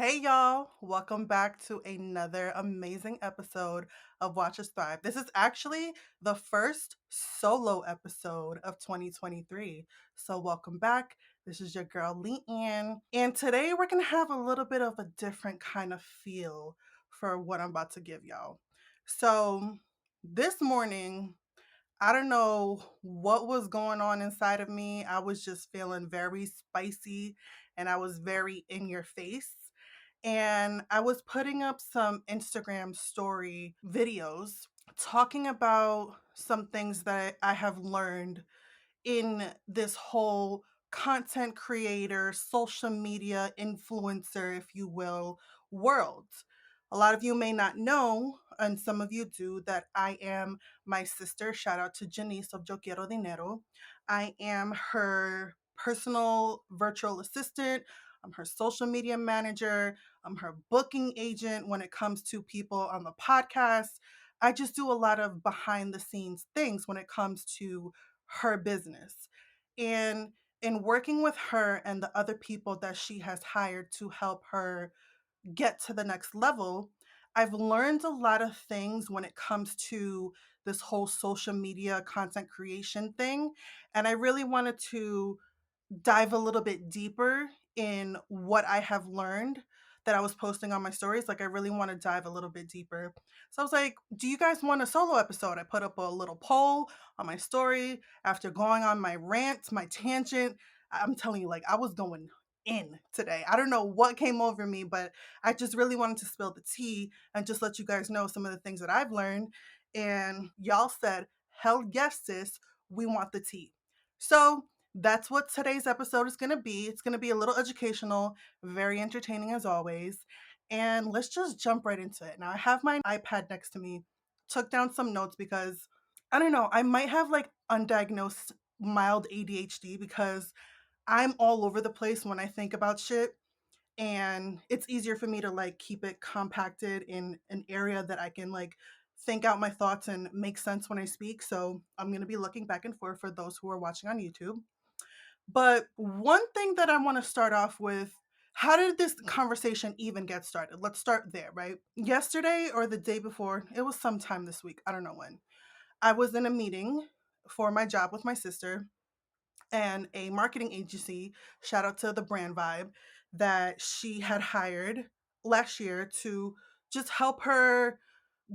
Hey y'all, welcome back to another amazing episode of Watch Us Thrive. This is actually the first solo episode of 2023. So, welcome back. This is your girl Lianne, and today we're going to have a little bit of a different kind of feel for what I'm about to give y'all. So, this morning, I don't know what was going on inside of me. I was just feeling very spicy and I was very in your face. And I was putting up some Instagram story videos talking about some things that I have learned in this whole content creator, social media influencer, if you will, world. A lot of you may not know, and some of you do, that I am my sister. Shout out to Janice of Yo Quiero Dinero. I am her personal virtual assistant. I'm her social media manager. I'm her booking agent when it comes to people on the podcast. I just do a lot of behind the scenes things when it comes to her business. And in working with her and the other people that she has hired to help her get to the next level, I've learned a lot of things when it comes to this whole social media content creation thing. And I really wanted to dive a little bit deeper in what I have learned that I was posting on my stories. Like, I really want to dive a little bit deeper. So I was like, do you guys want a solo episode? I put up a little poll on my story after going on my rant, my tangent. I'm telling you, like, I was going in today. I don't know what came over me, but I just really wanted to spill the tea and just let you guys know some of the things that I've learned. And y'all said, hell yes, sis, we want the tea. So that's what today's episode is going to be. It's going to be a little educational, very entertaining as always. And let's just jump right into it. Now, I have my iPad next to me, took down some notes because I don't know, I might have like undiagnosed mild ADHD because I'm all over the place when I think about shit. And it's easier for me to like keep it compacted in an area that I can like think out my thoughts and make sense when I speak. So I'm going to be looking back and forth for those who are watching on YouTube. But one thing that I want to start off with, how did this conversation even get started? Let's start there, right? Yesterday or the day before, it was sometime this week, I don't know when. I was in a meeting for my job with my sister and a marketing agency, shout out to the Brand Vibe, that she had hired last year to just help her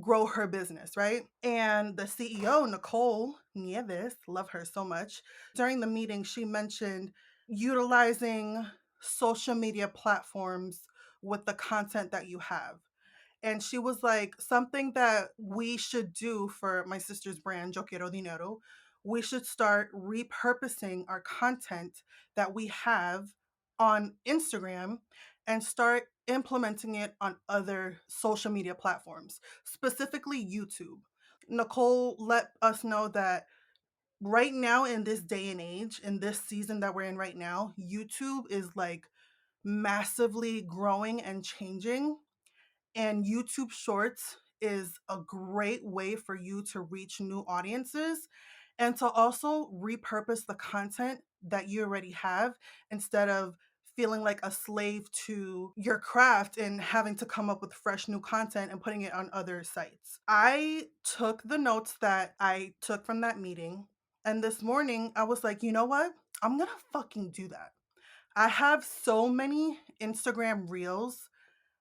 grow her business, right? And the CEO, Nicole Nieves, love her so much. During the meeting, she mentioned utilizing social media platforms with the content that you have. And she was like, something that we should do for my sister's brand, Yo Quiero Dinero, we should start repurposing our content that we have on Instagram and start implementing it on other social media platforms, specifically YouTube. Nicole let us know that right now, in this day and age, in this season that we're in right now, YouTube is like massively growing and changing, and YouTube Shorts is a great way for you to reach new audiences and to also repurpose the content that you already have instead of feeling like a slave to your craft and having to come up with fresh new content and putting it on other sites. I took the notes that I took from that meeting, and this morning I was like, you know what? I'm gonna fucking do that. I have so many Instagram reels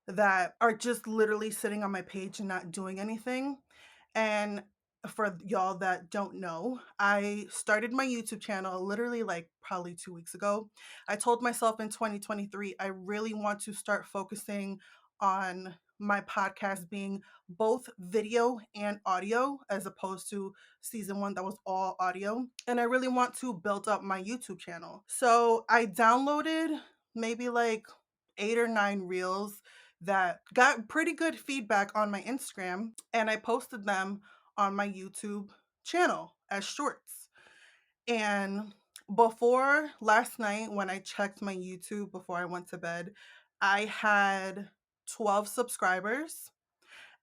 that are just literally sitting on my page and not doing anything. And for y'all that don't know, I started my YouTube channel literally like probably 2 weeks ago. I told myself in 2023, I really want to start focusing on my podcast being both video and audio as opposed to season one that was all audio. And I really want to build up my YouTube channel. So I downloaded maybe like 8 or 9 reels that got pretty good feedback on my Instagram, and I posted them on my YouTube channel as shorts. And before last night, when I checked my YouTube before I went to bed, I had 12 subscribers.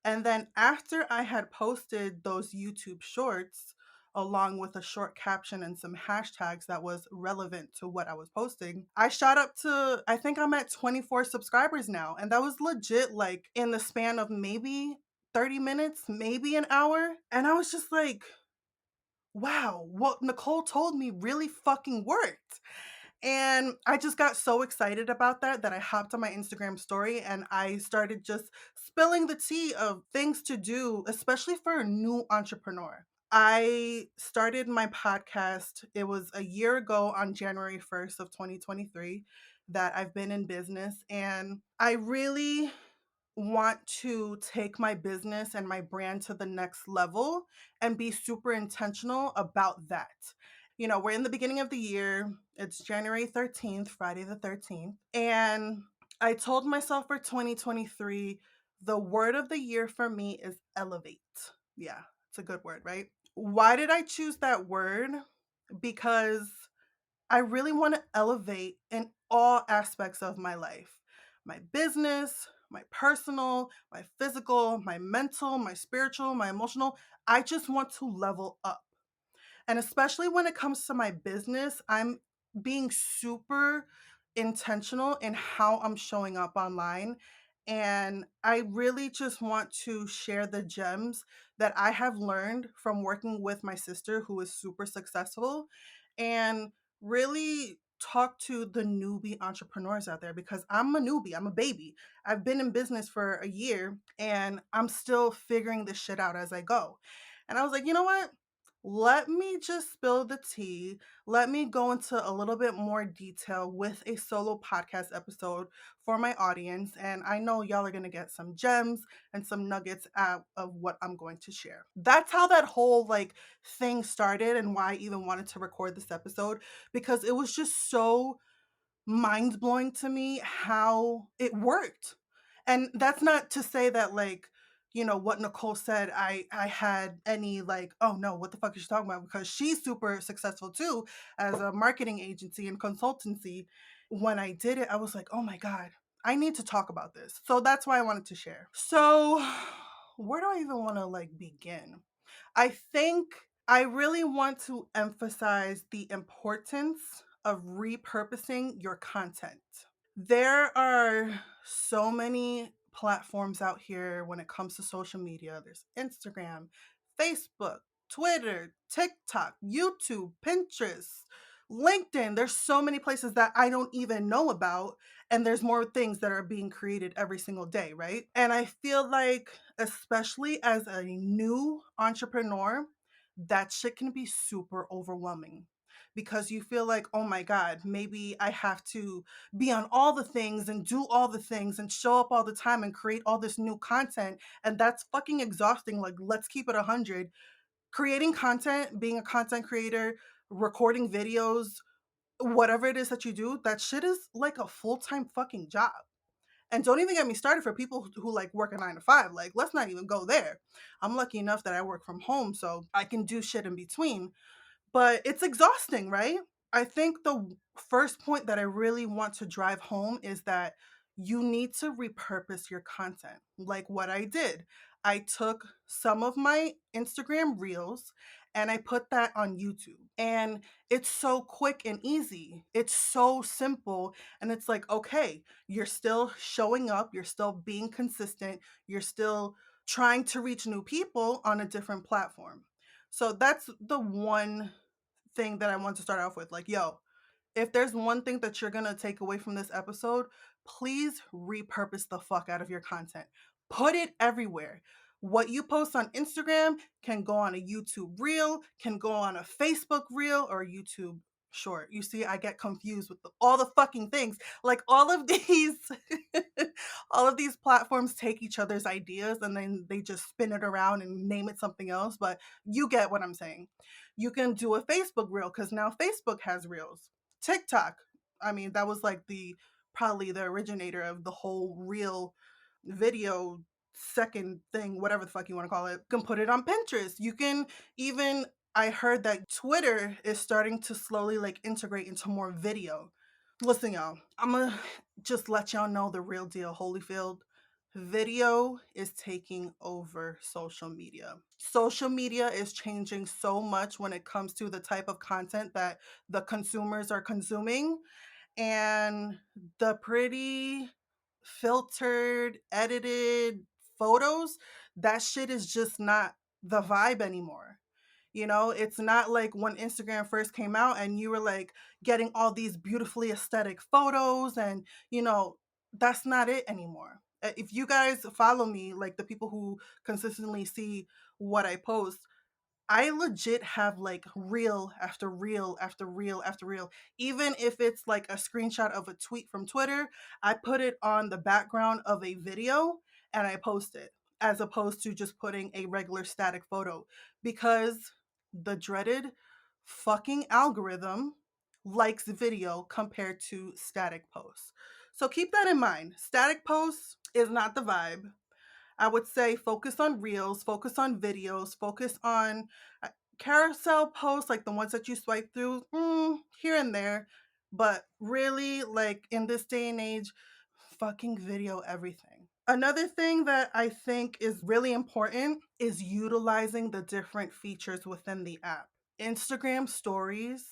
And then after I had posted those YouTube shorts, along with a short caption and some hashtags that was relevant to what I was posting, I shot up to, I think I'm at 24 subscribers now. And that was legit like in the span of maybe 30 minutes, maybe an hour. And I was just like, wow, what Nicole told me really fucking worked. And I just got so excited about that I hopped on my Instagram story and I started just spilling the tea of things to do, especially for a new entrepreneur. I started my podcast. It was a year ago on January 1st of 2023 that I've been in business, and I really want to take my business and my brand to the next level and be super intentional about that. You know, we're in the beginning of the year. It's January 13th, Friday the 13th. And I told myself for 2023, the word of the year for me is elevate. Yeah, it's a good word, right? Why did I choose that word? Because I really want to elevate in all aspects of my life, my business, my personal, my physical, my mental, my spiritual, my emotional. I just want to level up. And especially when it comes to my business, I'm being super intentional in how I'm showing up online. And I really just want to share the gems that I have learned from working with my sister, who is super successful, and really talk to the newbie entrepreneurs out there because I'm a newbie, I'm a baby. I've been in business for a year and I'm still figuring this shit out as I go. And I was like, you know what? Let me just spill the tea. Let me go into a little bit more detail with a solo podcast episode for my audience. And I know y'all are going to get some gems and some nuggets out of what I'm going to share. That's how that whole like thing started and why I even wanted to record this episode, because it was just so mind blowing to me how it worked. And that's not to say that like, you know, what Nicole said, I had any like, oh no, what the fuck is she talking about? Because she's super successful too as a marketing agency and consultancy. When I did it, I was like, oh my God, I need to talk about this. So that's why I wanted to share. So where do I even want to like begin? I think I really want to emphasize the importance of repurposing your content. There are so many platforms out here when it comes to social media. There's Instagram, Facebook, Twitter, TikTok, YouTube, Pinterest, LinkedIn. There's so many places that I don't even know about. And there's more things that are being created every single day, right? And I feel like, especially as a new entrepreneur, that shit can be super overwhelming because you feel like, oh my God, maybe I have to be on all the things and do all the things and show up all the time and create all this new content. And that's fucking exhausting. Like, let's keep it 100. Creating content, being a content creator, recording videos, whatever it is that you do, that shit is like a full-time fucking job. And don't even get me started for people who like work a 9 to 5. Like, let's not even go there. I'm lucky enough that I work from home, so I can do shit in between, but it's exhausting, right? I think the first point that I really want to drive home is that you need to repurpose your content. Like what I did, I took some of my Instagram reels and I put that on YouTube. And it's so quick and easy. It's so simple. And it's like, okay, you're still showing up, you're still being consistent, you're still trying to reach new people on a different platform. So that's the one thing that I want to start off with. Like, yo, if there's one thing that you're going to take away from this episode, please repurpose the fuck out of your content. Put it everywhere. What you post on Instagram can go on a YouTube reel, can go on a Facebook reel or YouTube short. You see, I get confused with all the fucking things. Like all of these all of these platforms take each other's ideas and then they just spin it around and name it something else, but you get what I'm saying. You can do a Facebook reel cuz now Facebook has reels. TikTok, I mean, that was like the probably the originator of the whole reel video second thing, whatever the fuck you want to call it. You can put it on Pinterest. You can even, I heard that Twitter is starting to slowly like integrate into more video. Listen, y'all, I'm gonna just let y'all know the real deal, Holyfield. Video is taking over social media. Social media is changing so much when it comes to the type of content that the consumers are consuming, and the pretty filtered, edited photos, that shit is just not the vibe anymore. You know, it's not like when Instagram first came out and you were like getting all these beautifully aesthetic photos, and that's not it anymore. If you guys follow me, like the people who consistently see what I post, I legit have like reel after reel after reel after reel. Even if it's like a screenshot of a tweet from Twitter, I put it on the background of a video and I post it, as opposed to just putting a regular static photo, because the dreaded fucking algorithm likes video compared to static posts. So keep that in mind. Static posts is not the vibe. I would say focus on reels, focus on videos, focus on uh, carousel posts, like the ones that you swipe through, here and there. But really, like in this day and age, fucking video everything. Another thing that I think is really important is utilizing the different features within the app. Instagram stories,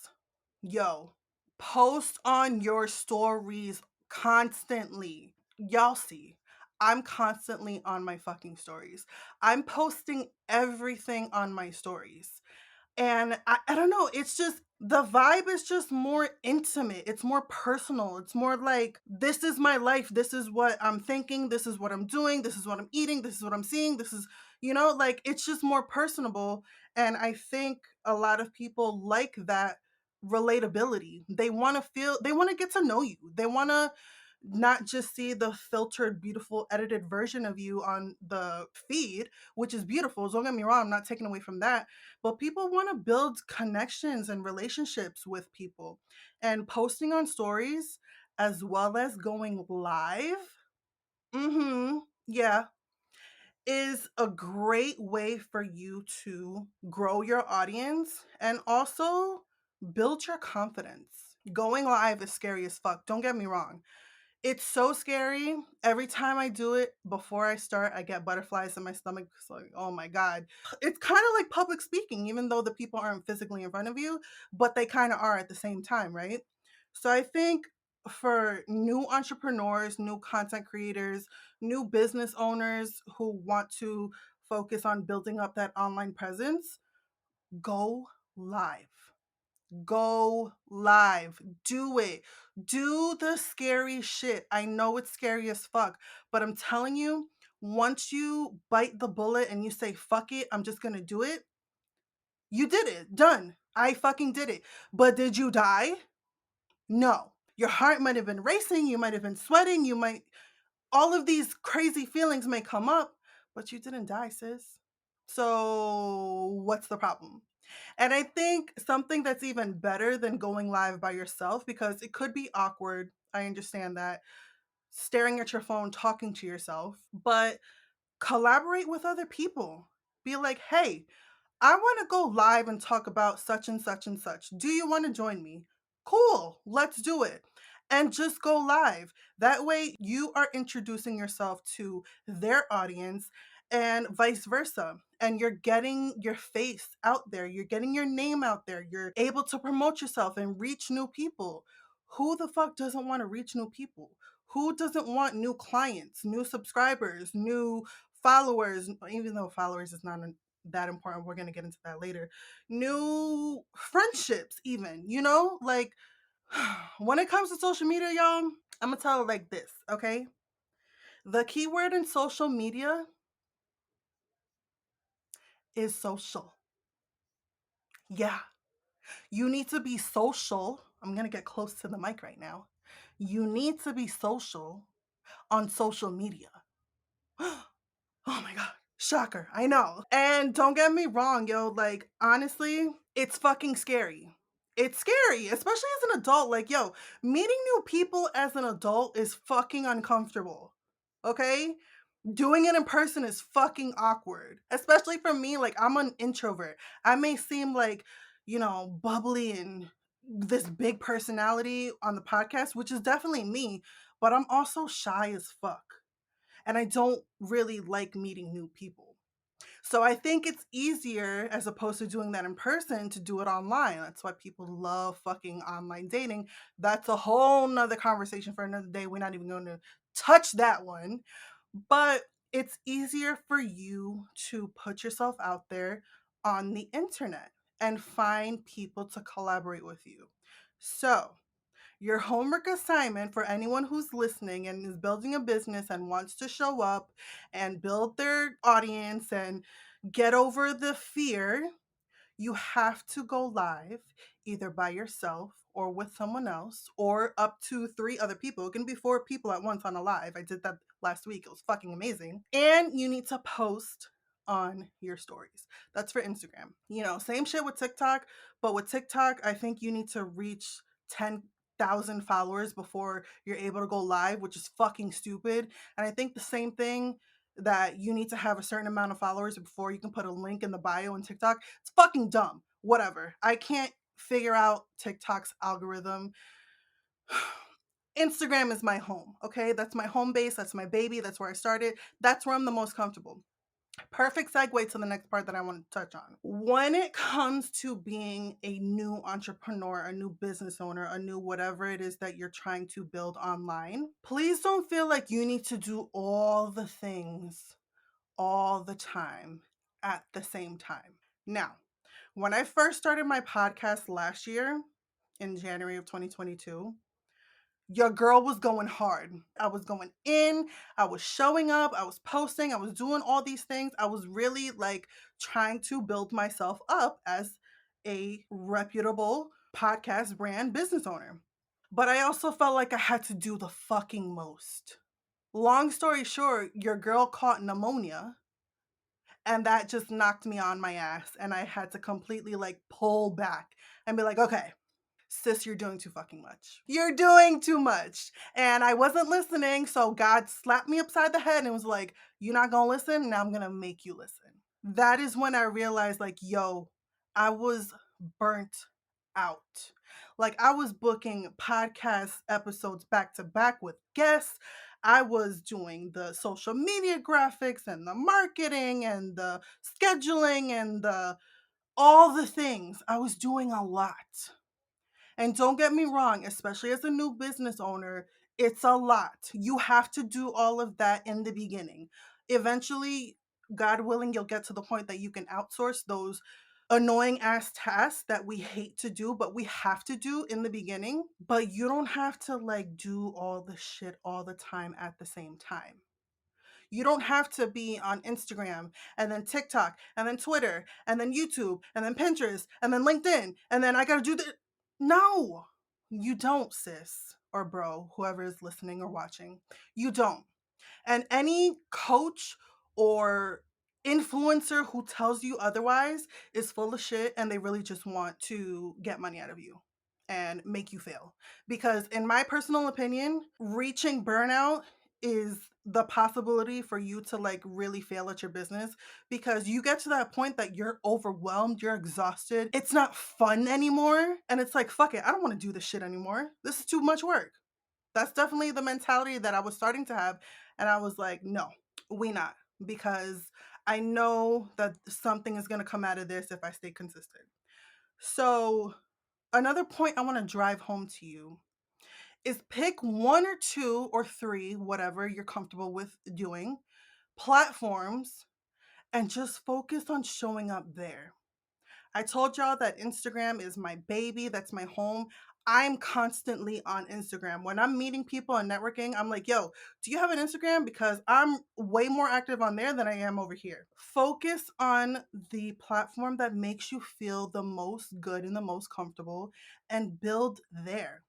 yo, post on your stories constantly. Y'all see, I'm constantly on my fucking stories. I'm posting everything on my stories. And I don't know, it's just the vibe is just more intimate. It's more personal. It's more like, this is my life. This is what I'm thinking. This is what I'm doing. This is what I'm eating. This is what I'm seeing. This is, like it's just more personable. And I think a lot of people like that relatability. They want to feel, they want to get to know you. They want to not just see the filtered, beautiful, edited version of you on the feed, which is beautiful. Don't get me wrong, I'm not taking away from that. But people want to build connections and relationships with people. And posting on stories as well as going live, yeah, is a great way for you to grow your audience and also build your confidence. Going live is scary as fuck. Don't get me wrong, it's so scary. Every time I do it, before I start, I get butterflies in my stomach. It's like, oh my God. It's kind of like public speaking, even though the people aren't physically in front of you, but they kind of are at the same time, right? So I think for new entrepreneurs, new content creators, new business owners who want to focus on building up that online presence, go live. Go live. Do it. Do the scary shit. I know it's scary as fuck, but I'm telling you, once you bite the bullet and you say, fuck it, I'm just gonna do it, you did it. Done. I fucking did it. But did you die? No. Your heart might have been racing, you might have been sweating, all of these crazy feelings may come up, but you didn't die, sis. So, what's the problem? And I think something that's even better than going live by yourself, because it could be awkward. I understand that. Staring at your phone, talking to yourself, but collaborate with other people. Be like, hey, I want to go live and talk about such and such and such. Do you want to join me? Cool, let's do it. And just go live. That way, you are introducing yourself to their audience and vice versa. And you're getting your face out there, you're getting your name out there, you're able to promote yourself and reach new people. Who the fuck doesn't want to reach new people? Who doesn't want new clients, new subscribers, new followers? Even though followers is not that important, we're going to get into that later. New friendships, even, like when it comes to social media, y'all, I'm going to tell it like this, okay? The keyword in social media is social. Yeah, you need to be social. I'm going to get close to the mic right now. You need to be social on social media. Oh my God. Shocker. I know. And don't get me wrong, yo. Like, honestly, it's fucking scary. It's scary, especially as an adult. Like, yo, meeting new people as an adult is fucking uncomfortable. Okay? Doing it in person is fucking awkward. Especially for me, like, I'm an introvert. I may seem like, bubbly and this big personality on the podcast, which is definitely me, but I'm also shy as fuck. and I don't really like meeting new people. So I think it's easier, as opposed to doing that in person, to do it online. That's why people love fucking online dating. That's a whole nother conversation for another day. We're not even going to touch that one. But it's easier for you to put yourself out there on the internet and find people to collaborate with you. So, your homework assignment for anyone who's listening and is building a business and wants to show up and build their audience and get over the fear, you have to go live either by yourself or with someone else or up to 3 other people. It can be 4 people at once on a live. I did that last week. It was fucking amazing. And you need to post on your stories. That's for Instagram. Same shit with TikTok, but with TikTok, I think you need to reach 10,000 followers before you're able to go live, which is fucking stupid. And I think the same thing, that you need to have a certain amount of followers before you can put a link in the bio in TikTok. It's fucking dumb. Whatever. I can't figure out TikTok's algorithm. Instagram is my home, okay? That's my home base. That's my baby. That's where I started. That's where I'm the most comfortable. Perfect segue to the next part that I want to touch on. When it comes to being a new entrepreneur, a new business owner, a new whatever it is that you're trying to build online, please don't feel like you need to do all the things all the time at the same time. Now, when I first started my podcast last year in January of 2022, your girl was going hard. I was going in, I was showing up, I was posting, I was doing all these things. I was really like trying to build myself up as a reputable podcast brand business owner. But I also felt like I had to do the fucking most. Long story short, your girl caught pneumonia, and that just knocked me on my ass, and I had to completely like pull back and be like, okay, sis, you're doing too fucking much. You're doing too much. And I wasn't listening, so God slapped me upside the head and was like, you're not gonna listen? Now I'm gonna make you listen. That is when I realized, like, yo, I was burnt out. Like, I was booking podcast episodes back to back with guests. I was doing the social media graphics and the marketing and the scheduling and the all the things. I was doing a lot. And don't get me wrong, especially as a new business owner, it's a lot. You have to do all of that in the beginning. Eventually, God willing, you'll get to the point that you can outsource those annoying ass tasks that we hate to do, but we have to do in the beginning. But you don't have to like do all the shit all the time at the same time. You don't have to be on Instagram and then TikTok and then Twitter and then YouTube and then Pinterest and then LinkedIn and then I gotta do the. No, you don't, sis or bro, whoever is listening or watching. You don't. And any coach or influencer who tells you otherwise is full of shit, and they really just want to get money out of you and make you fail. Because, in my personal opinion, reaching burnout is the possibility for you to like really fail at your business, because you get to that point that you're overwhelmed, you're exhausted, it's not fun anymore, and it's like, fuck it, I don't want to do this shit anymore. This is too much work. That's definitely the mentality that I was starting to have. And I was like, no, we not. Because I know that something is going to come out of this if I stay consistent. So, another point I want to drive home to you is pick 1 or 2 or 3, whatever you're comfortable with doing, platforms, and just focus on showing up there. I told y'all that Instagram is my baby, that's my home. I'm constantly on Instagram. When I'm meeting people and networking, I'm like, yo, do you have an Instagram? Because I'm way more active on there than I am over here. Focus on the platform that makes you feel the most good and the most comfortable, and build there.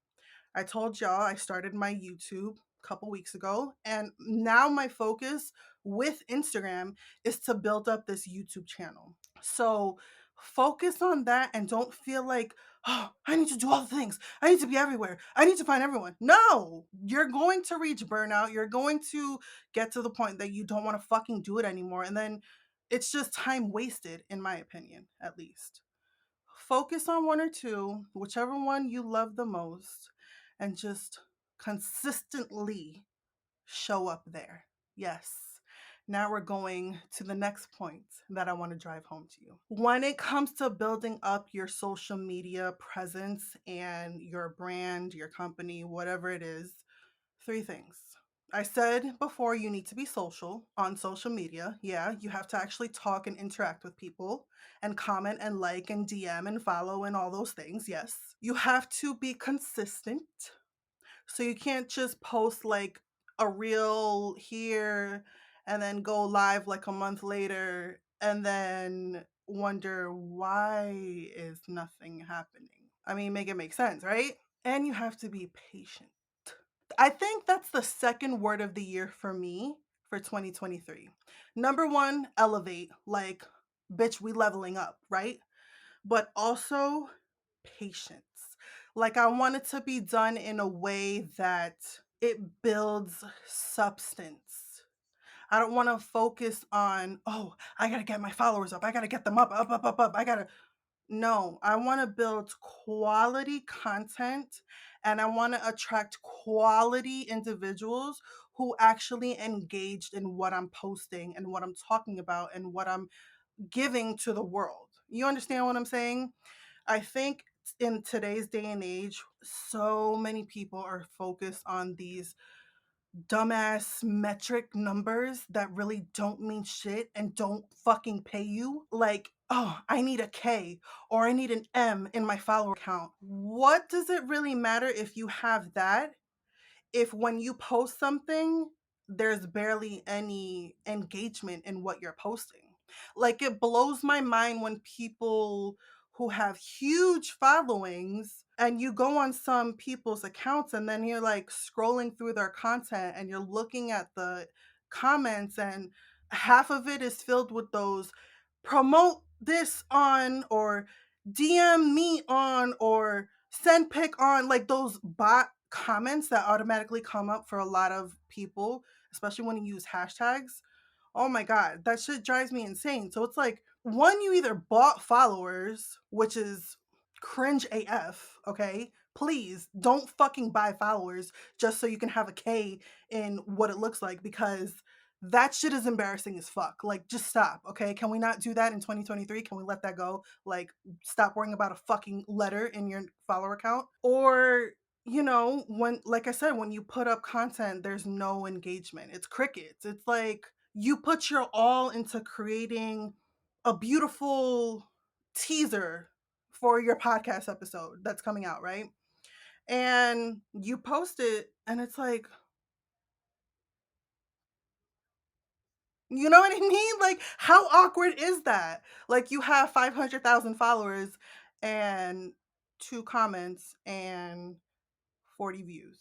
I told y'all I started my YouTube a couple weeks ago, and now my focus with Instagram is to build up this YouTube channel. So focus on that and don't feel like, oh, I need to do all the things. I need to be everywhere. I need to find everyone. No, you're going to reach burnout. You're going to get to the point that you don't want to fucking do it anymore. And then it's just time wasted, in my opinion, at least. Focus on 1 or 2, whichever one you love the most, and just consistently show up there. Yes. Now we're going to the next point that I want to drive home to you. When it comes to building up your social media presence and your brand, your company, whatever it is, three things. I said before, you need to be social on social media. Yeah, you have to actually talk and interact with people and comment and like and DM and follow and all those things. Yes. You have to be consistent. So you can't just post like a reel here and then go live like a month later and then wonder why is nothing happening. I mean, make it make sense, right? And you have to be patient. I think that's the second word of the year for me for 2023. Number one, elevate. Like, bitch, we leveling up, right? But also patience. Like, I want it to be done in a way that it builds substance. I don't want to focus on, oh, I got to get my followers up. I got to get them up, up, up, up, up. I got to no, I want to build quality content and I want to attract quality individuals who actually engaged in what I'm posting and what I'm talking about and what I'm giving to the world. You understand what I'm saying? I think in today's day and age, so many people are focused on these dumbass metric numbers that really don't mean shit and don't fucking pay you. Like, oh, I need a K or I need an M in my follower count. What does it really matter if you have that if when you post something, there's barely any engagement in what you're posting? Like, it blows my mind when people who have huge followings and you go on some people's accounts and then you're like scrolling through their content and you're looking at the comments and half of it is filled with those promote this on or DM me on or send pic on, like those bot comments that automatically come up for a lot of people, especially when you use hashtags. Oh my God, that shit drives me insane. So it's like, one, you either bought followers, which is cringe AF, okay? Please don't fucking buy followers just so you can have a K in what it looks like because that shit is embarrassing as fuck. Like, just stop, okay? Can we not do that in 2023? Can we let that go? Like, stop worrying about a fucking letter in your follower count? Or when, like I said, when you put up content, there's no engagement. It's crickets. It's like you put your all into creating a beautiful teaser for your podcast episode that's coming out, right? And you post it, and it's like, you know what I mean? Like, how awkward is that? Like, you have 500,000 followers and two comments and 40 views.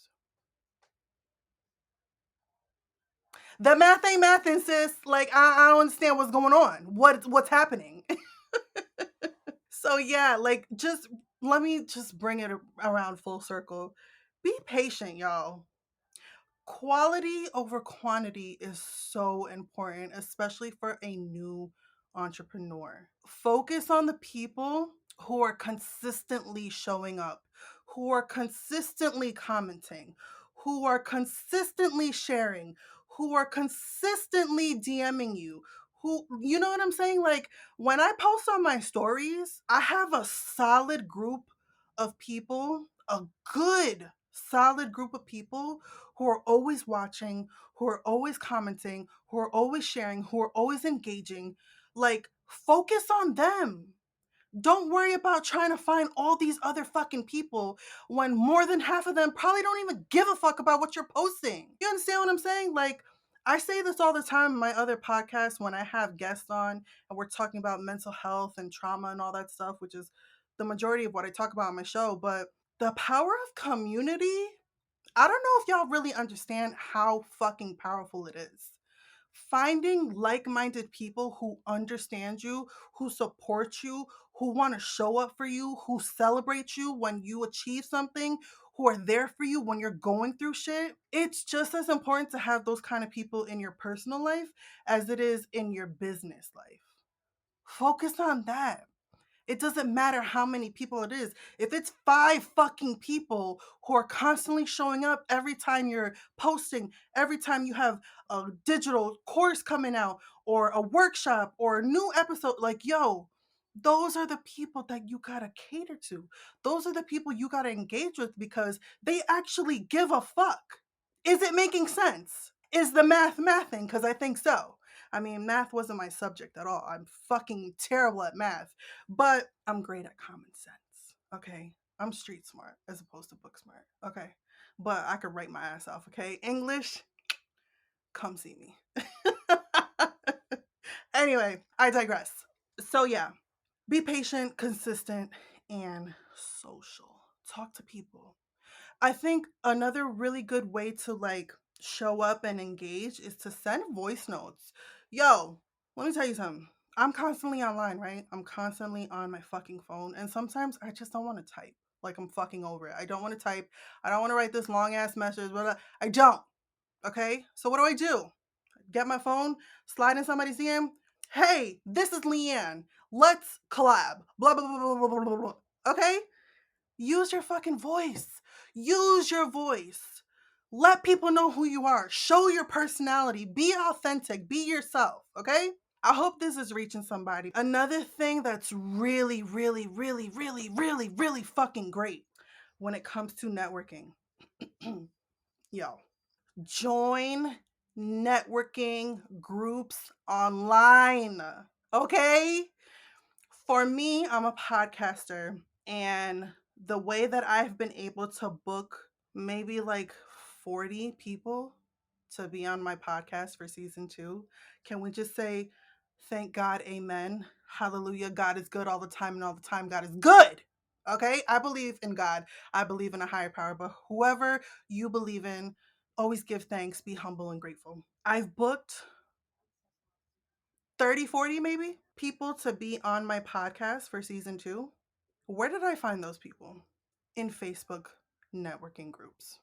The math ain't mathing, sis. Like, I don't understand what's going on. What's happening? So yeah, like, just let me just bring it around full circle. Be patient, y'all. Quality over quantity is so important, especially for a new entrepreneur. Focus on the people who are consistently showing up, who are consistently commenting, who are consistently sharing, who are consistently DMing you. Who, you know what I'm saying? Like, when I post on my stories, I have a solid group of people, a good solid group of people who are always watching, who are always commenting, who are always sharing, who are always engaging. Like, focus on them. Don't worry about trying to find all these other fucking people when more than half of them probably don't even give a fuck about what you're posting. You understand what I'm saying? Like, I say this all the time in my other podcasts when I have guests on and we're talking about mental health and trauma and all that stuff, which is the majority of what I talk about on my show. But the power of community, I don't know if y'all really understand how fucking powerful it is. Finding like minded people who understand you, who support you, who want to show up for you, who celebrate you when you achieve something, who are there for you when you're going through shit. It's just as important to have those kind of people in your personal life as it is in your business life. Focus on that. It doesn't matter how many people it is. If it's 5 fucking people who are constantly showing up every time you're posting, every time you have a digital course coming out or a workshop or a new episode, like, yo, those are the people that you gotta cater to. Those are the people you gotta engage with because they actually give a fuck. Is it making sense? Is the mathing? Because I think so. I mean, math wasn't my subject at all. I'm fucking terrible at math, but I'm great at common sense. Okay. I'm street smart as opposed to book smart. Okay. But I could write my ass off. Okay. English, come see me. Anyway, I digress. So, yeah, be patient, consistent, and social. Talk to people. I think another really good way to like show up and engage is to send voice notes. Yo, let me tell you something. I'm constantly online, right? I'm constantly on my fucking phone. And sometimes I just don't want to type. Like I'm fucking over it. I don't want to type. I don't want to write this long ass message. Blah, blah. I don't. Okay. So what do? Get my phone, slide in somebody's DM. Hey, this is Lianne. Let's collab. Blah, blah, blah, blah, blah, blah, blah. Okay? Use your fucking voice. Use your voice. Let people know who you are. Show your personality. Be authentic. Be yourself. Okay? I hope this is reaching somebody. Another thing that's really, really, really, really, really, really fucking great when it comes to networking. Yo, join networking groups online. Okay? For me, I'm a podcaster, and the way that I've been able to book maybe like 40 people to be on my podcast for season 2, can we just say, thank God, amen, hallelujah, God is good all the time, and all the time, God is good. Okay? I believe in God. I believe in a higher power, but whoever you believe in, always give thanks, be humble and grateful. I've booked 30, 40 maybe people to be on my podcast for season 2. Where did I find those people? In Facebook networking groups.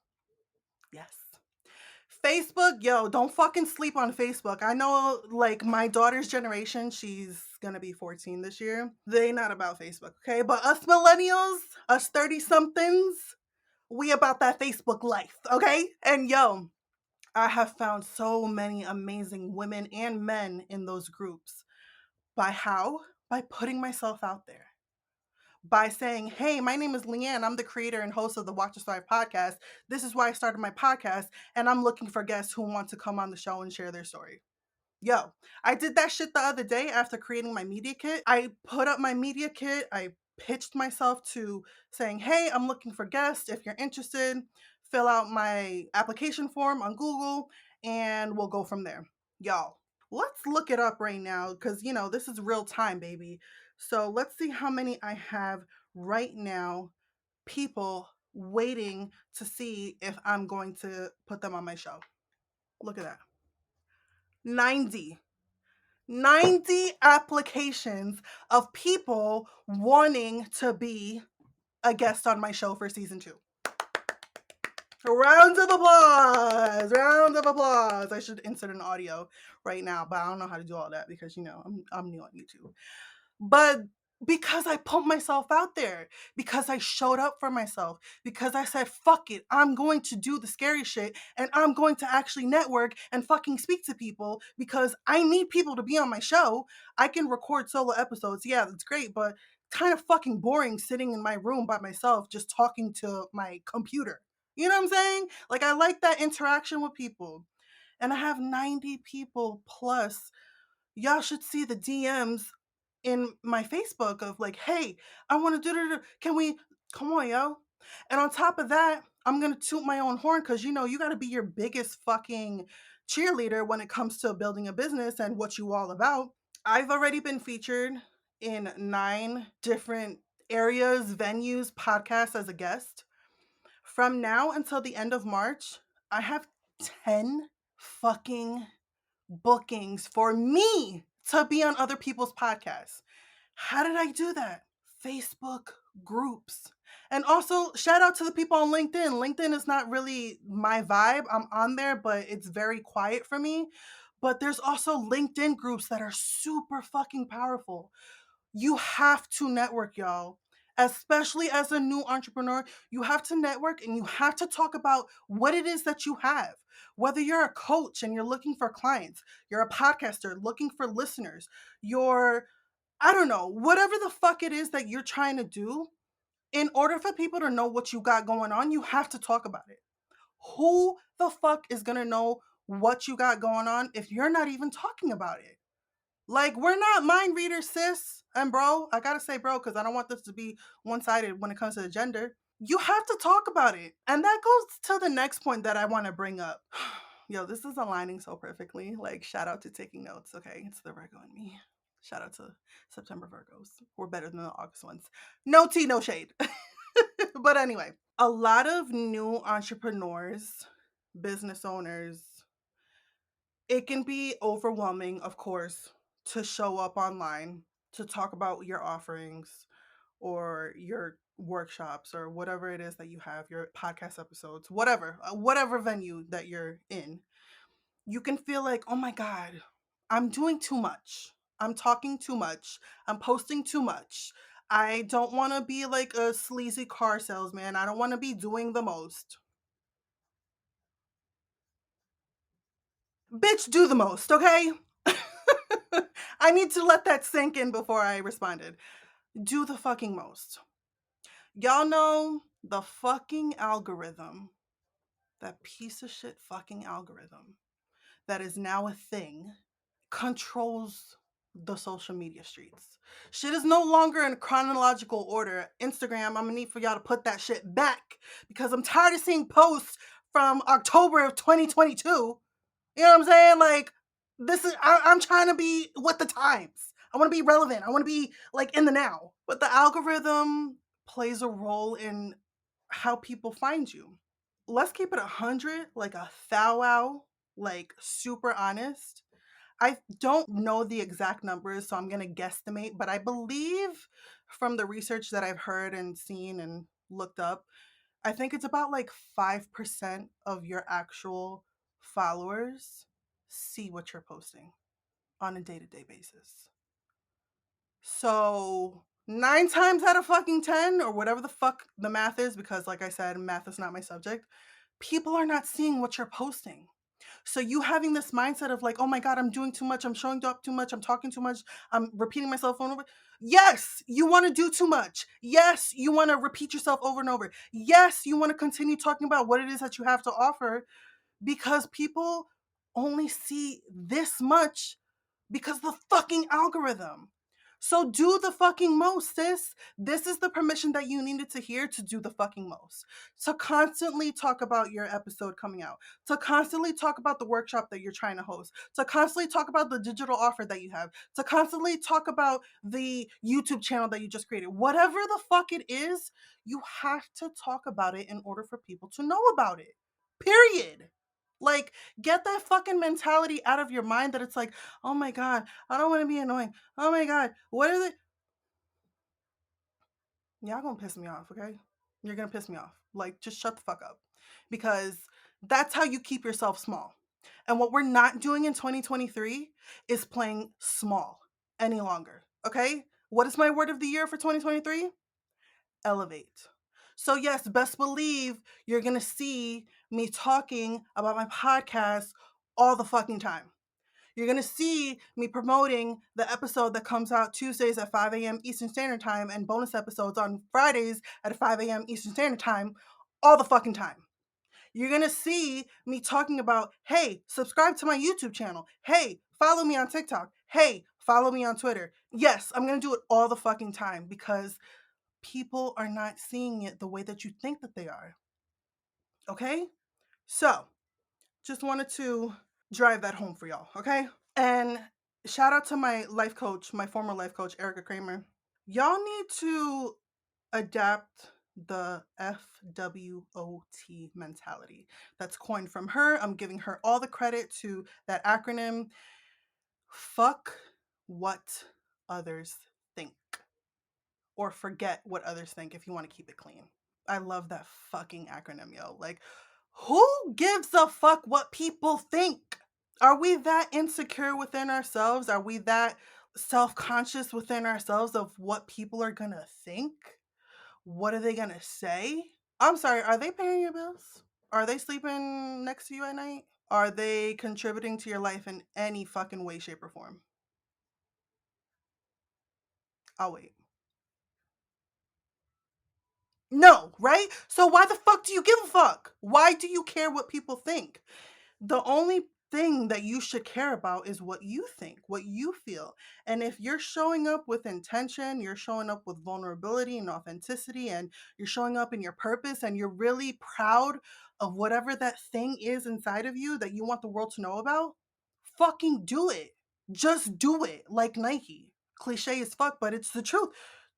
Yes. Facebook, yo, don't fucking sleep on Facebook. I know, like, my daughter's generation, she's gonna be 14 this year. They not about Facebook, okay? But us millennials, us 30 somethings, we about that Facebook life, okay? And yo, I have found so many amazing women and men in those groups. By how? By putting myself out there. By saying, hey, my name is Lianne. I'm the creator and host of the Watch Us Thrive podcast. This is why I started my podcast, and I'm looking for guests who want to come on the show and share their story. Yo, I did that shit the other day after creating my media kit. I put up my media kit. I pitched myself to saying, hey, I'm looking for guests. If you're interested, fill out my application form on Google, and we'll go from there. Y'all, let's look it up right now because, this is real time, baby. So let's see how many I have right now, people waiting to see if I'm going to put them on my show. Look at that. 90. 90 applications of people wanting to be a guest on my show for season 2. Rounds of applause. Rounds of applause. I should insert an audio right now, but I don't know how to do all that because, I'm new on YouTube. But because I put myself out there, because I showed up for myself, because I said, fuck it, I'm going to do the scary shit and I'm going to actually network and fucking speak to people because I need people to be on my show. I can record solo episodes. Yeah, that's great, but kind of fucking boring sitting in my room by myself just talking to my computer. You know what I'm saying? Like, I like that interaction with people. And I have 90 people plus. Y'all should see the DMs in my Facebook of like, hey, I want to do, can we, come on, yo. And on top of that, I'm going to toot my own horn because, you got to be your biggest fucking cheerleader when it comes to building a business and what you all about. I've already been featured in 9 different areas, venues, podcasts as a guest. From now until the end of March, I have 10 fucking bookings for me to be on other people's podcasts. How did I do that? Facebook groups. And also, shout out to the people on LinkedIn. LinkedIn is not really my vibe. I'm on there, but it's very quiet for me. But there's also LinkedIn groups that are super fucking powerful. You have to network, y'all. Especially as a new entrepreneur, you have to network and you have to talk about what it is that you have. Whether you're a coach and you're looking for clients, you're a podcaster looking for listeners, you're, I don't know, whatever the fuck it is that you're trying to do, in order for people to know what you got going on, you have to talk about it. Who the fuck is gonna know what you got going on if you're not even talking about it? Like, we're not mind readers, sis and bro. I gotta say, bro, because I don't want this to be one sided when it comes to the gender. You have to talk about it. And that goes to the next point that I want to bring up. Yo, this is aligning so perfectly. Like, shout out to taking notes, okay? It's the Virgo in me. Shout out to September Virgos. We're better than the August ones. No tea, no shade. But anyway, a lot of new entrepreneurs, business owners, it can be overwhelming, of course, to show up online to talk about your offerings or your workshops or whatever it is that you have, your podcast episodes, whatever venue that you're in. You can feel like, oh my God, I'm doing too much. I'm talking too much. I'm posting too much. I don't want to be like a sleazy car salesman. I don't want to be doing the most. Bitch, do the most, okay? I need to let that sink in before I responded. Do the fucking most. Y'all know the fucking algorithm, that piece of shit fucking algorithm that is now a thing, controls the social media streets. Shit is no longer in chronological order. Instagram, I'm gonna need for y'all to put that shit back because I'm tired of seeing posts from October of 2022. You know what I'm saying? Like, I'm trying to be with the times. I want to be relevant. I want to be like in the now. But the algorithm plays a role in how people find you. Let's keep it 100, like a thou wow, like super honest. I don't know the exact numbers, so I'm going to guesstimate, but I believe from the research that I've heard and seen and looked up, I think it's about like 5% of your actual followers see what you're posting on a day to day basis. So 9 times out of fucking 10, or whatever the fuck the math is, because like I said, math is not my subject, people are not seeing what you're posting. So you having this mindset of like, oh my God, I'm doing too much, I'm showing up too much, I'm talking too much, I'm repeating myself over and over. Yes, you want to do too much. Yes, you want to repeat yourself over and over. Yes, you want to continue talking about what it is that you have to offer because people only see this much because the fucking algorithm. So do the fucking most, sis. This is the permission that you needed to hear to do the fucking most. To constantly talk about your episode coming out. To constantly talk about the workshop that you're trying to host. To constantly talk about the digital offer that you have. To constantly talk about the YouTube channel that you just created. Whatever the fuck it is, you have to talk about it in order for people to know about it. Period. Like, get that fucking mentality out of your mind that it's like, oh my God, I don't want to be annoying. Oh my God, what are they? Y'all gonna piss me off, okay? You're gonna piss me off. Like, just shut the fuck up. Because that's how you keep yourself small. And what we're not doing in 2023 is playing small any longer, okay? What is my word of the year for 2023? Elevate. So, yes, best believe you're gonna see me talking about my podcast all the fucking time. You're going to see me promoting the episode that comes out Tuesdays at 5 a.m. Eastern Standard Time and bonus episodes on Fridays at 5 a.m. Eastern Standard Time all the fucking time. You're going to see me talking about, hey, subscribe to my YouTube channel. Hey, follow me on TikTok. Hey, follow me on Twitter. Yes, I'm going to do it all the fucking time because people are not seeing it the way that you think that they are. Okay? So, just wanted to drive that home for y'all, okay? And shout out to my life coach, my former life coach, Erica Kramer. Y'all need to adapt the FWOT mentality. That's coined from her. I'm giving her all the credit to that acronym. Fuck what others think. Or forget what others think if you want to keep it clean. I love that fucking acronym, yo. Like, who gives a fuck what people think? Are we that insecure within ourselves? Are we that self-conscious within ourselves of what people are gonna think. What are they gonna say? I'm sorry, are they paying your bills? Are they sleeping next to you at night? Are they contributing to your life in any fucking way, shape, or form? I'll wait. No, right? So why the fuck do you give a fuck? Why do you care what people think? The only thing that you should care about is what you think, what you feel. And if you're showing up with intention, you're showing up with vulnerability and authenticity, and you're showing up in your purpose, and you're really proud of whatever that thing is inside of you that you want the world to know about, fucking do it. Just do it. Like Nike. Cliche as fuck, but it's the truth.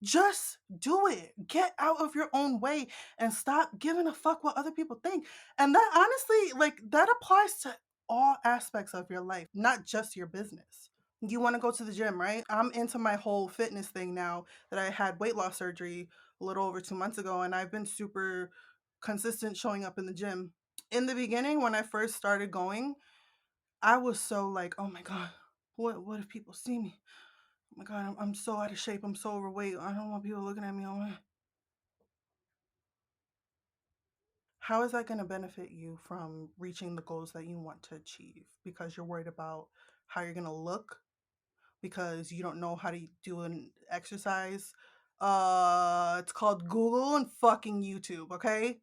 Just do it. Get out of your own way and stop giving a fuck what other people think. And that honestly, like, that applies to all aspects of your life, not just your business. You want to go to the gym, right? I'm into my whole fitness thing now that I had weight loss surgery a little over 2 months ago, and I've been super consistent showing up in the gym. In the beginning, when I first started going, I was so like, oh my God, what if people see me? Oh my God, I'm so out of shape. I'm so overweight. I don't want people looking at me. How is that going to benefit you from reaching the goals that you want to achieve? Because you're worried about how you're going to look, because you don't know how to do an exercise. It's called Google and fucking YouTube, okay?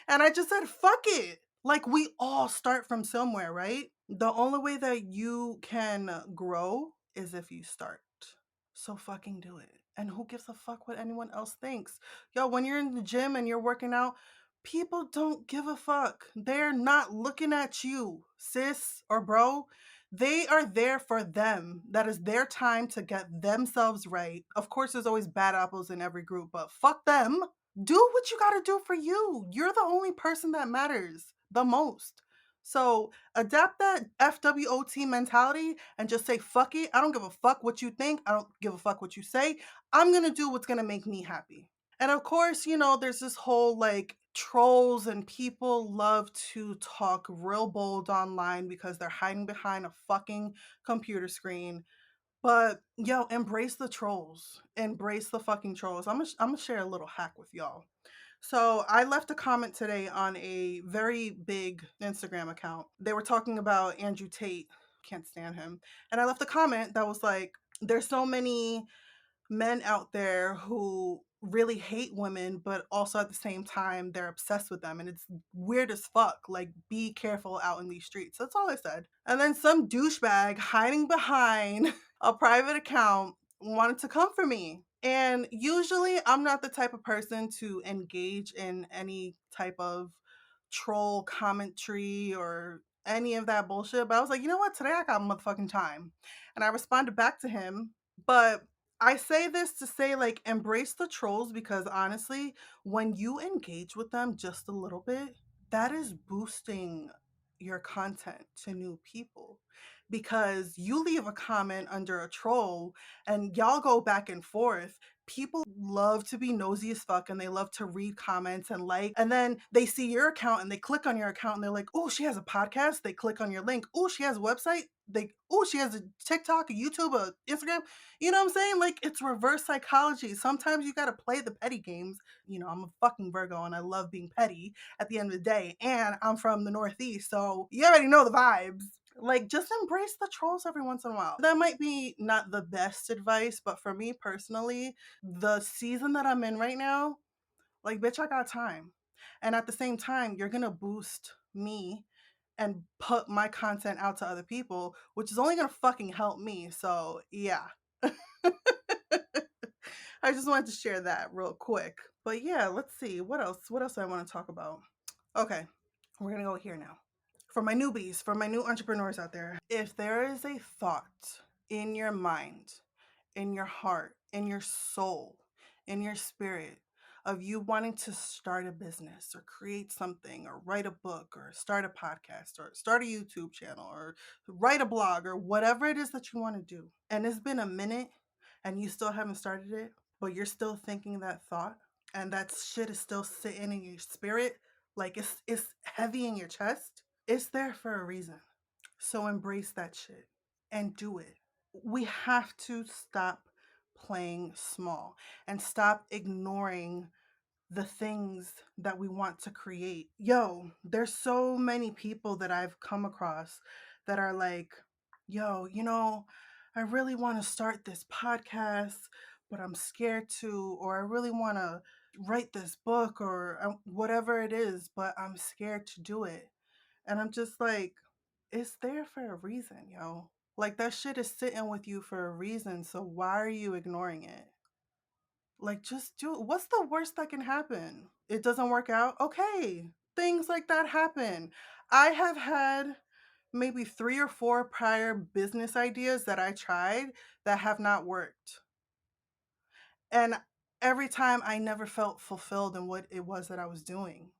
And I just said, fuck it. Like, we all start from somewhere, right? The only way that you can grow is if you start. So fucking do it. And who gives a fuck what anyone else thinks? Yo, when you're in the gym and you're working out, people don't give a fuck. They're not looking at you, sis or bro. They are there for them. That is their time to get themselves right. Of course, there's always bad apples in every group, but fuck them. Do what you gotta do for you. You're the only person that matters the most. So adapt that FWOT mentality and just say, fuck it. I don't give a fuck what you think. I don't give a fuck what you say. I'm gonna do what's gonna make me happy. And of course, there's this whole like trolls, and people love to talk real bold online because they're hiding behind a fucking computer screen. But yo, embrace the trolls. Embrace the fucking trolls. I'm gonna share a little hack with y'all. So I left a comment today on a very big Instagram account. They were talking about Andrew Tate. Can't stand him. And I left a comment that was like, there's so many men out there who really hate women, but also at the same time they're obsessed with them, and it's weird as fuck. Like, be careful out in these streets. That's all I said. And then some douchebag hiding behind a private account wanted to come for me. And usually I'm not the type of person to engage in any type of troll commentary or any of that bullshit. But I was like, you know what? Today I got motherfucking time. And I responded back to him. But I say this to say, like, embrace the trolls, because honestly, when you engage with them just a little bit, that is boosting your content to new people. Because you leave a comment under a troll and y'all go back and forth. People love to be nosy as fuck, and they love to read comments and like, and then they see your account and they click on your account and they're like, oh, she has a podcast. They click on your link. Oh, she has a website. She has a TikTok, a YouTube, a Instagram. You know what I'm saying? Like, it's reverse psychology. Sometimes you got to play the petty games. I'm a fucking Virgo and I love being petty at the end of the day. And I'm from the Northeast, so you already know the vibes. Like, just embrace the trolls every once in a while. That might be not the best advice, but for me personally, the season that I'm in right now, like, bitch, I got time. And at the same time, you're gonna boost me and put my content out to other people, which is only gonna fucking help me. So yeah. I just wanted to share that real quick. But yeah, let's see. What else? What else do I want to talk about? Okay, we're gonna go here now. For my newbies, for my new entrepreneurs out there, if there is a thought in your mind, in your heart, in your soul, in your spirit of you wanting to start a business or create something or write a book or start a podcast or start a YouTube channel or write a blog or whatever it is that you want to do, and it's been a minute and you still haven't started it, but you're still thinking that thought, and that shit is still sitting in your spirit, like it's heavy in your chest, it's there for a reason. So embrace that shit and do it. we have to stop playing small and stop ignoring the things that we want to create. Yo, there's so many people that I've come across that are like, yo, I really want to start this podcast, but I'm scared to, or I really want to write this book or whatever it is, but I'm scared to do it. And I'm just like, it's there for a reason, yo. Like that shit is sitting with you for a reason. So why are you ignoring it? Like, just do it. What's the worst that can happen? It doesn't work out? Okay. Things like that happen. I have had maybe 3 or 4 prior business ideas that I tried that have not worked. And every time I never felt fulfilled in what it was that I was doing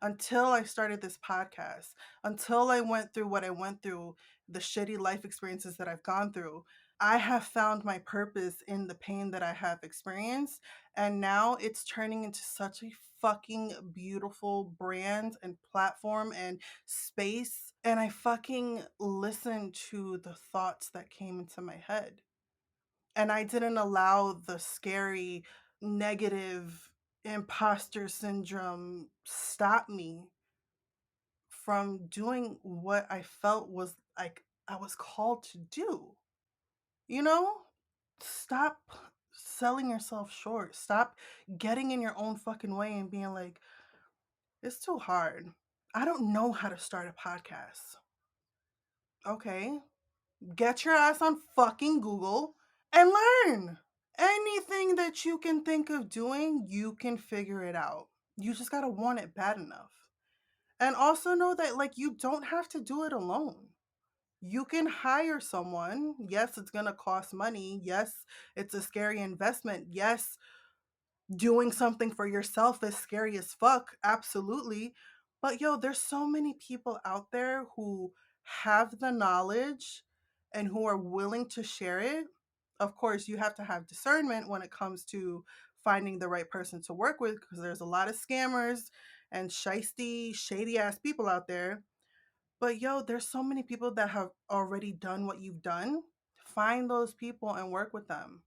until I started this podcast, until I went through what I went through, the shitty life experiences that I've gone through. I have found my purpose in the pain that I have experienced. And now it's turning into such a fucking beautiful brand and platform and space. And I fucking listened to the thoughts that came into my head. And I didn't allow the scary, negative imposter syndrome stop me from doing what I felt was like I was called to do. You know? Stop selling yourself short. Stop getting in your own fucking way and being like, it's too hard. I don't know how to start a podcast. Okay. Get your ass on fucking Google and learn. Anything that you can think of doing, you can figure it out. You just gotta want it bad enough. And also know that, like, you don't have to do it alone. You can hire someone. Yes, it's gonna cost money. Yes, it's a scary investment. Yes, doing something for yourself is scary as fuck. Absolutely. But yo, there's so many people out there who have the knowledge and who are willing to share it. Of course, you have to have discernment when it comes to finding the right person to work with because there's a lot of scammers and shisty, shady ass people out there. But yo, there's so many people that have already done what you've done. Find those people and work with them.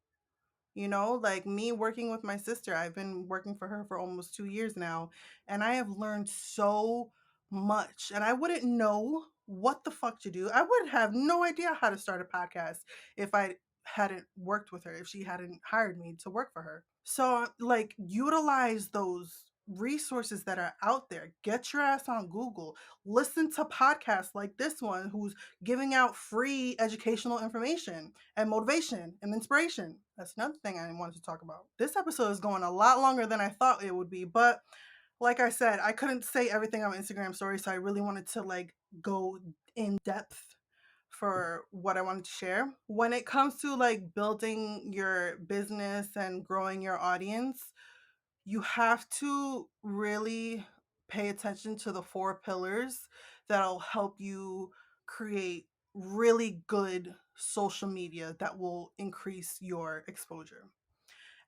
Like me working with my sister, I've been working for her for almost 2 years now, and I have learned so much. And I wouldn't know what the fuck to do. I would have no idea how to start a podcast if I hadn't worked with her, if she hadn't hired me to work for her. So, like, utilize those resources that are out there. Get your ass on Google. Listen to podcasts like this one, who's giving out free educational information and motivation and inspiration. That's another thing I wanted to talk about. This episode is going a lot longer than I thought it would be, but like I said, I couldn't say everything on Instagram story, so I really wanted to like go in depth for what I wanted to share. When it comes to like building your business and growing your audience, you have to really pay attention to the 4 pillars that'll help you create really good social media that will increase your exposure.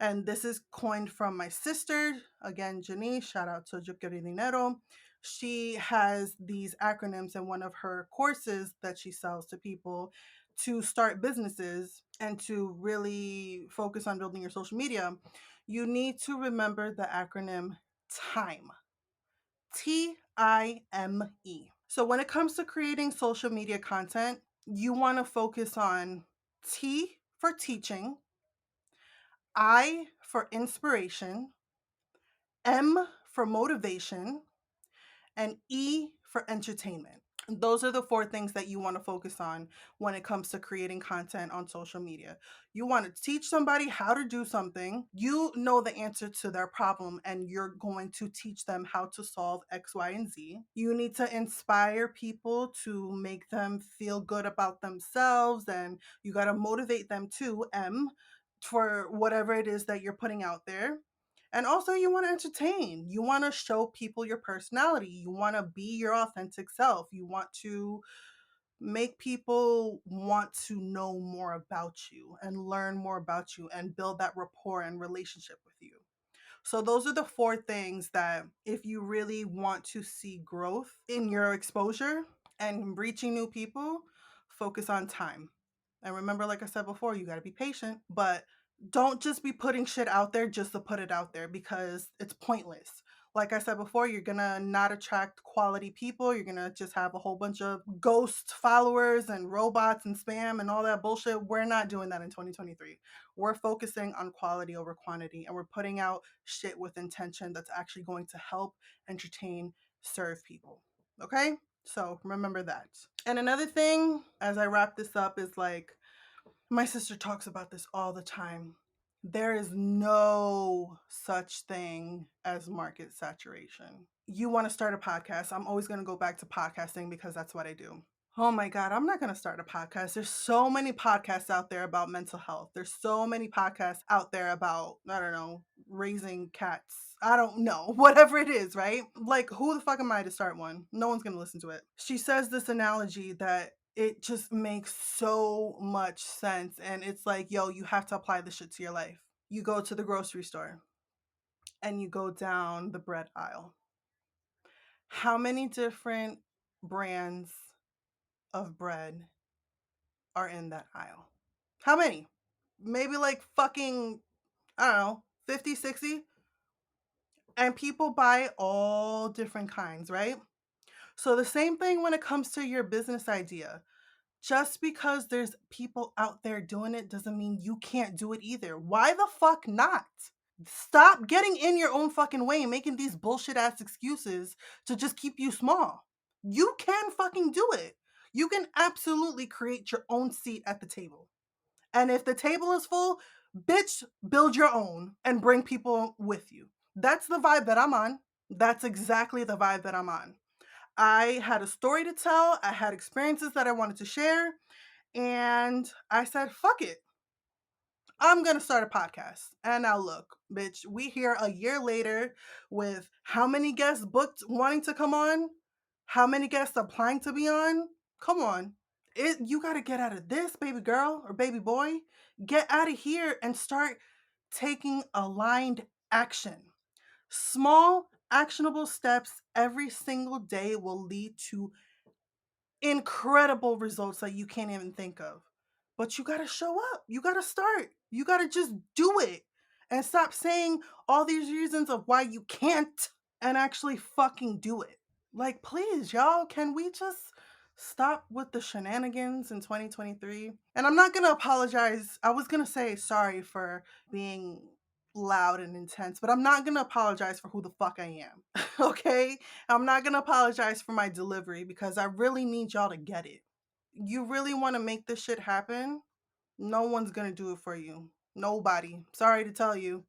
And this is coined from my sister, again, Janice, shout out to Yo Quiero Dinero. She has these acronyms in one of her courses that she sells to people to start businesses and to really focus on building your social media. You need to remember the acronym TIME. TIME. So when it comes to creating social media content, you want to focus on T for teaching, I for inspiration, M for motivation, and E for entertainment. Those are the 4 things that you want to focus on when it comes to creating content on social media. You want to teach somebody how to do something. You know the answer to their problem, and you're going to teach them how to solve X, Y, and Z. You need to inspire people to make them feel good about themselves, and you got to motivate them too, M, for whatever it is that you're putting out there. And also, you want to entertain. You want to show people your personality. You want to be your authentic self. You want to make people want to know more about you and learn more about you and build that rapport and relationship with you. So, those are the 4 things that, if you really want to see growth in your exposure and reaching new people, focus on time. And remember, like I said before, you got to be patient, but don't just be putting shit out there just to put it out there because it's pointless. Like I said before, you're going to not attract quality people. You're going to just have a whole bunch of ghost followers and robots and spam and all that bullshit. We're not doing that in 2023. We're focusing on quality over quantity, and we're putting out shit with intention that's actually going to help, entertain, serve people. Okay? So remember that. And another thing, as I wrap this up, is like, my sister talks about this all the time. There is no such thing as market saturation. You want to start a podcast. I'm always going to go back to podcasting because that's what I do. Oh my God, I'm not going to start a podcast. There's so many podcasts out there about mental health. There's so many podcasts out there about, I don't know, raising cats. I don't know, whatever it is, right? Like, who the fuck am I to start one? No one's going to listen to it. She says this analogy that it just makes so much sense. And it's like, yo, you have to apply this shit to your life. You go to the grocery store and you go down the bread aisle. How many different brands of bread are in that aisle? How many? Maybe like fucking, I don't know, 50, 60? And people buy all different kinds, right? So the same thing when it comes to your business idea. Just because there's people out there doing it doesn't mean you can't do it either. Why the fuck not? Stop getting in your own fucking way and making these bullshit ass excuses to just keep you small. You can fucking do it. You can absolutely create your own seat at the table. And if the table is full, bitch, build your own and bring people with you. That's the vibe that I'm on. That's exactly the vibe that I'm on. I had a story to tell, I had experiences that I wanted to share, and I said, fuck it. I'm going to start a podcast. And now look, bitch, we here a year later with how many guests booked wanting to come on? How many guests applying to be on? Come on. You got to get out of this, baby girl or baby boy. Get out of here and start taking aligned action. Small, actionable steps every single day will lead to incredible results that you can't even think of. But you got to show up. You got to start. You got to just do it and stop saying all these reasons of why you can't and actually fucking do it. Like, please, y'all, can we just stop with the shenanigans in 2023? And I'm not going to apologize. I was going to say sorry for being loud and intense, but I'm not going to apologize for who the fuck I am. Okay? I'm not going to apologize for my delivery because I really need y'all to get it. You really want to make this shit happen? No one's going to do it for you. Nobody. Sorry to tell you.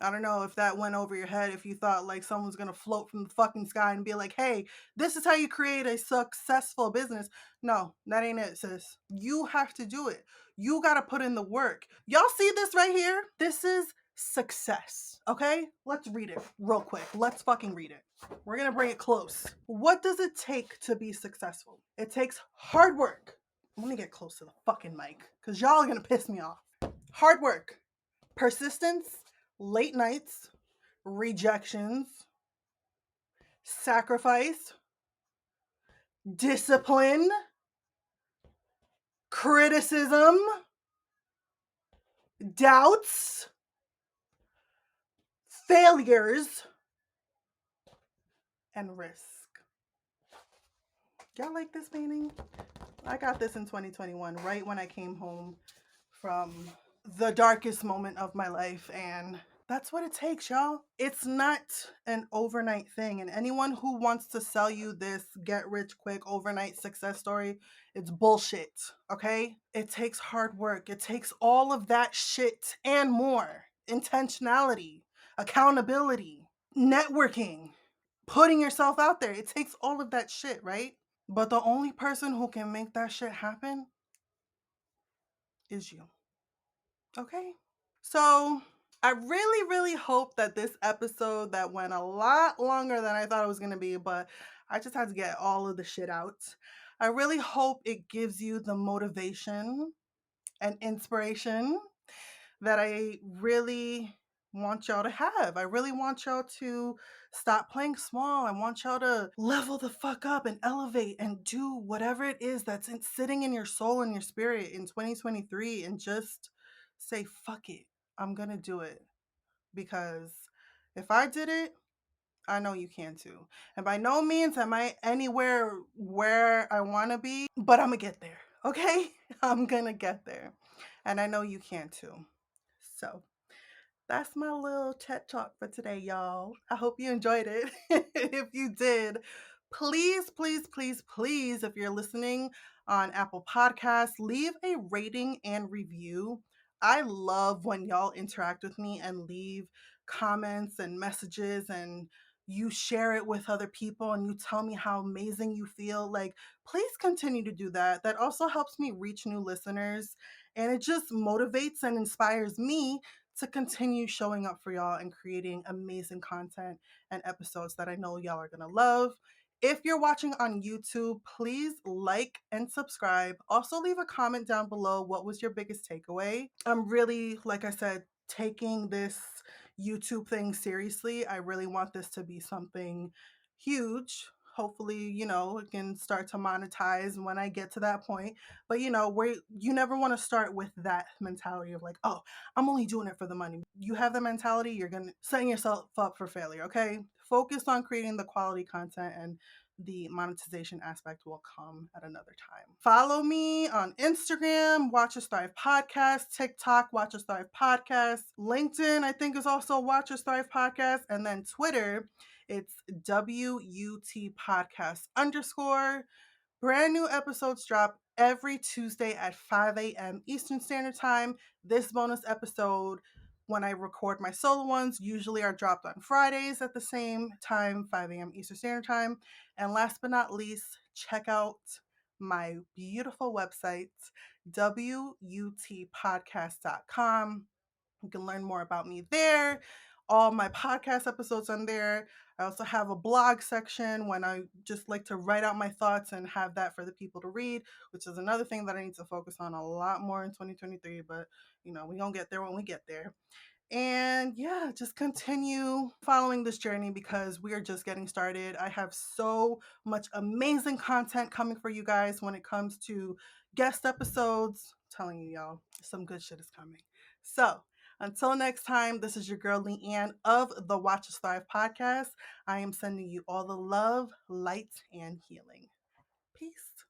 I don't know if that went over your head, if you thought like someone's gonna float from the fucking sky and be like, hey, this is how you create a successful business. No, that ain't it, sis. You have to do it. You gotta put in the work. Y'all see this right here? This is success, okay? Let's read it real quick. Let's fucking read it. We're gonna bring it close. What does it take to be successful? It takes hard work. Let me get close to the fucking mic because y'all are gonna piss me off. Hard work, persistence, late nights, rejections, sacrifice, discipline, criticism, doubts, failures, and risk. Y'all like this painting? I got this in 2021, right when I came home from the darkest moment of my life, and that's what it takes, y'all. It's not an overnight thing, and anyone who wants to sell you this get rich quick overnight success story, it's bullshit, okay? It takes hard work. It takes all of that shit and more. Intentionality, accountability, networking, putting yourself out there. It takes all of that shit, right? But the only person who can make that shit happen is you. Okay? So I really, really hope that this episode that went a lot longer than I thought it was going to be, but I just had to get all of the shit out. I really hope it gives you the motivation and inspiration that I really want y'all to have. I really want y'all to stop playing small. I want y'all to level the fuck up and elevate and do whatever it is that's sitting in your soul and your spirit in 2023 and just say, fuck it. I'm going to do it. Because if I did it, I know you can too. And by no means am I anywhere where I want to be, but I'm going to get there. Okay? I'm going to get there. And I know you can too. So that's my little TED talk for today, y'all. I hope you enjoyed it. If you did, please, please, please, please, if you're listening on Apple Podcasts, leave a rating and review. I love when y'all interact with me and leave comments and messages and you share it with other people and you tell me how amazing you feel. Like, please continue to do that. That also helps me reach new listeners and it just motivates and inspires me to continue showing up for y'all and creating amazing content and episodes that I know y'all are going to love. If you're watching on YouTube, please like and subscribe. Also, leave a comment down below. What was your biggest takeaway? I'm really, like I said, taking this YouTube thing seriously. I really want this to be something huge. Hopefully, it can start to monetize when I get to that point. But you never want to start with that mentality of like, oh, I'm only doing it for the money. You have the mentality, you're gonna setting yourself up for failure. Okay, focus on creating the quality content and the monetization aspect will come at another time. Follow me on Instagram, Watch Us Thrive Podcast, TikTok, Watch Us Thrive Podcast, LinkedIn, I think is also Watch Us Thrive Podcast, and then Twitter, it's WUT Podcast _. Brand new episodes drop every Tuesday at 5 a.m. Eastern Standard Time. This bonus episode, when I record my solo ones, usually are dropped on Fridays at the same time, 5 a.m. Eastern Standard Time. And last but not least, check out my beautiful website, WUTpodcast.com. You can learn more about me there. All my podcast episodes on there. I also have a blog section when I just like to write out my thoughts and have that for the people to read, which is another thing that I need to focus on a lot more in 2023. But, we're going to get there when we get there. And yeah, just continue following this journey because we are just getting started. I have so much amazing content coming for you guys when it comes to guest episodes. I'm telling you, y'all, some good shit is coming. So until next time, this is your girl Lianne of the Watch Us Thrive podcast. I am sending you all the love, light, and healing. Peace.